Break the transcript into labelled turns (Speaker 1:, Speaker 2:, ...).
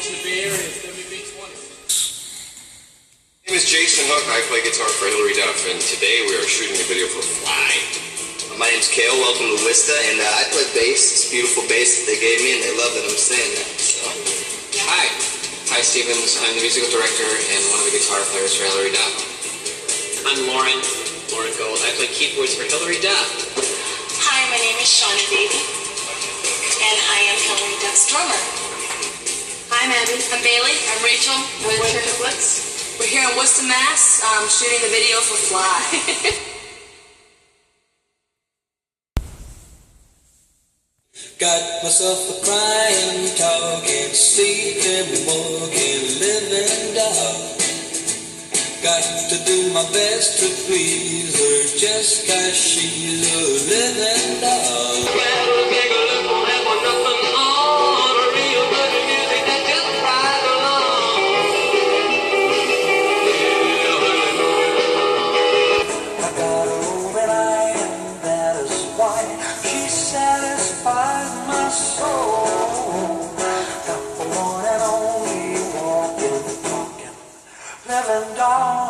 Speaker 1: the Bay Area, it's WB20.
Speaker 2: My name is Jason Hook. I play guitar for Hilary Duff, and today we are shooting a video for Fly.
Speaker 3: My name's Kale. Welcome to Wista, and I play bass. It's beautiful bass that they gave me, and they love that I'm saying that. So.
Speaker 4: Hi, Ty Stevens. I'm the musical director and one of the guitar players for Hilary Duff. I'm Lauren Gold. I play keyboards for Hilary Duff.
Speaker 5: Hi, my name is Shawnee Davey, and I am Hilary Duff's drummer. Hi, I'm Abby. I'm Bailey. I'm Rachel. We're We're here in Worcester, Mass, shooting the video for Fly.
Speaker 6: Got myself a crying, talking, sleeping, walking, living dog. Got to do my best to please her just 'cause she's a living dog. Well, take a look, won't have nothing on, a real good music that just right along. I got a roving eye, and that is why she satisfies my soul. Got the one and only walking, talking, living dog.